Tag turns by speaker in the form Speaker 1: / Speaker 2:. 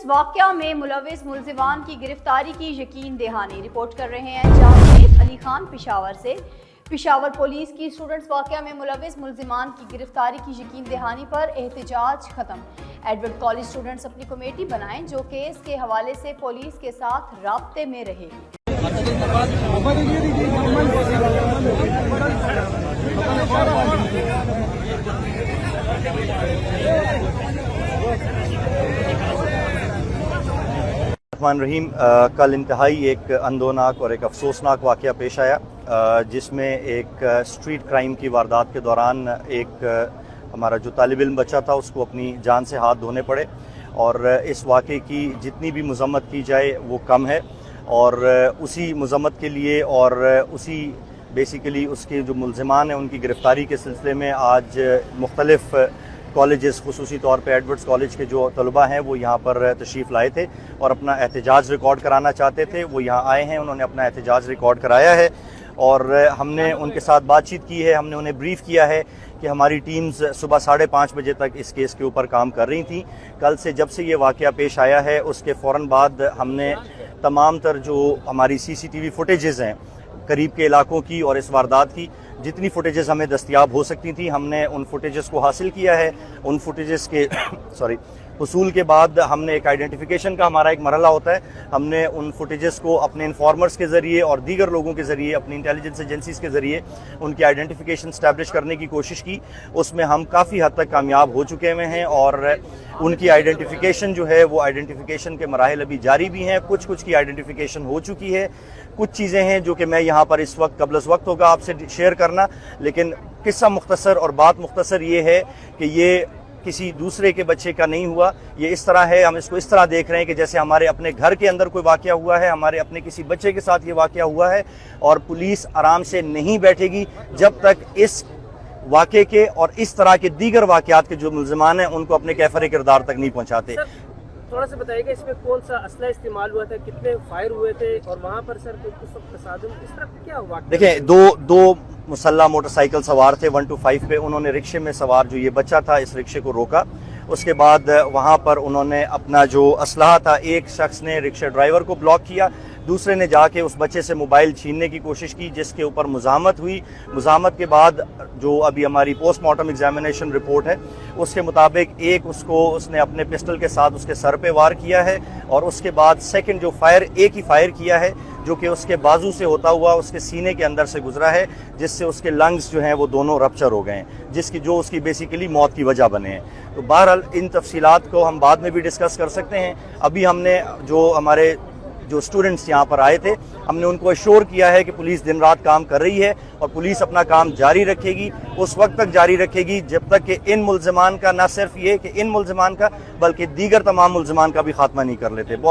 Speaker 1: Students वाक़या में मुलविस मुलजिमान की गिरफ्तारी की यकीन दहानी। रिपोर्ट कर रहे हैं जावेद अली खान पेशावर से। पेशावर पुलिस की स्टूडेंट्स वाक़या में मुलविस मुलजिमान की गिरफ्तारी की यकीन दहानी पर एहतजाज खत्म। एडवर्ड कॉलेज स्टूडेंट्स अपनी कमेटी बनाएं जो केस के हवाले से पुलिस के साथ राब्ते में रहेगी।
Speaker 2: रहीम कल इंतहाई एक अंदोनाक और एक अफसोसनाक वाक़या पेश आया, जिसमें एक स्ट्रीट क्राइम की वारदात के दौरान एक हमारा जो तालिब इल्म बच्चा था उसको अपनी जान से हाथ धोने पड़े। और इस वाक़े की जितनी भी मज़म्मत की जाए वो कम है, और उसी मज़म्मत के लिए और उसी बेसिकली उसके जो मुल्ज़िमान हैं उनकी गिरफ़्तारी के सिलसिले में आज मुख्तलिफ़ कॉलेजेस, खुसूसी तौर पे एडवर्ड्स कॉलेज के जो तलबा हैं वो यहाँ पर तशरीफ़ लाए थे और अपना एहतजाज रिकॉर्ड कराना चाहते थे। वो यहाँ आए हैं, उन्होंने अपना एहतजाज रिकॉर्ड कराया है और हमने उनके साथ बातचीत की है। हमने उन्हें ब्रीफ़ किया है कि हमारी टीम्स सुबह 5:30 बजे तक इस केस के ऊपर काम कर रही थी। कल से जब से ये वाक़या पेश आया है उसके फ़ौरन बाद हमने तमाम तर जो हमारी CCTV फुटेजेस हैं करीब के इलाकों की और इस वारदात की जितनी फुटेजेस हमें दस्तयाब हो सकती थी हमने उन फुटेजेस को हासिल किया है। उन फुटेजेस के हुसूल के बाद हमने एक आइडेंटिफिकेशन का हमारा एक मरहला होता है, हमने उन फुटेजेस को अपने इन्फॉर्मर्स के ज़रिए और दीगर लोगों के ज़रिए, अपनी इंटेलिजेंस एजेंसीज़ के ज़रिए उनकी आइडेंटिफिकेशन स्टैब्लिश करने की कोशिश की। उसमें हम काफ़ी हद तक कामयाब हो चुके हुए हैं और उनकी आइडेंटिफिकेशन जो है वो आइडेंटिफिकेशन के मराहिल अभी जारी भी हैं। कुछ की आइडेंटिफिकेशन हो चुकी है, कुछ चीज़ें हैं जो कि मैं यहाँ पर इस वक्त कबल वक्त होगा आपसे शेयर करना, लेकिन किस्सा मुख्तसर और बात मुख्तसर ये है कि ये किसी दूसरे के बच्चे का नहीं हुआ। ये इस तरह है, हम इसको इस तरह देख रहे हैं कि जैसे हमारे अपने घर के अंदर कोई वाक़या हुआ है, हमारे अपने किसी बच्चे के साथ ये वाक़या हुआ है। और पुलिस आराम से नहीं बैठेगी जब तक इस वाक़े के और इस तरह के दीगर वाक़यात के जो मुल्ज़िमान हैं उनको अपने कैफर किरदार तक नहीं पहुँचाते।
Speaker 3: थोड़ा सा बताइएगा इसमें कौन सा असला इस्तेमाल हुआ था, कितने फायर हुए थे और वहाँ पर सर कुछ तसादुम इस तरह क्या हुआ?
Speaker 2: देखें, दो मुसल्ला मोटरसाइकिल सवार थे 125 पे। उन्होंने रिक्शे में सवार जो ये बच्चा था इस रिक्शे को रोका। उसके बाद वहाँ पर उन्होंने अपना जो असलहा था, एक शख्स ने रिक्शा ड्राइवर को ब्लॉक किया, दूसरे ने जाके उस बच्चे से मोबाइल छीनने की कोशिश की, जिसके ऊपर मुज़ाहमत हुई। मुज़ाहमत के बाद जो अभी हमारी पोस्टमार्टम एग्जामिनेशन रिपोर्ट है उसके मुताबिक उसने अपने पिस्टल के साथ उसके सर पे वार किया है और उसके बाद सेकंड जो फायर एक ही फायर किया है जो कि उसके बाजू से होता हुआ उसके सीने के अंदर से गुजरा है, जिससे उसके लंग्स जो हैं वो दोनों रप्चर हो गए हैं, जो उसकी बेसिकली मौत की वजह बने हैं। तो बहरहाल इन तफसीलात को हम बाद में भी डिस्कस कर सकते हैं। अभी हमने हमारे जो स्टूडेंट्स यहाँ पर आए थे हमने उनको अश्योर किया है कि पुलिस दिन रात काम कर रही है और पुलिस अपना काम जारी रखेगी, उस वक्त तक जारी रखेगी जब तक कि इन मुल्ज़िमान का, ना सिर्फ ये कि इन मुल्ज़िमान का बल्कि दीगर तमाम मुल्ज़िमान का भी खात्मा नहीं कर लेते।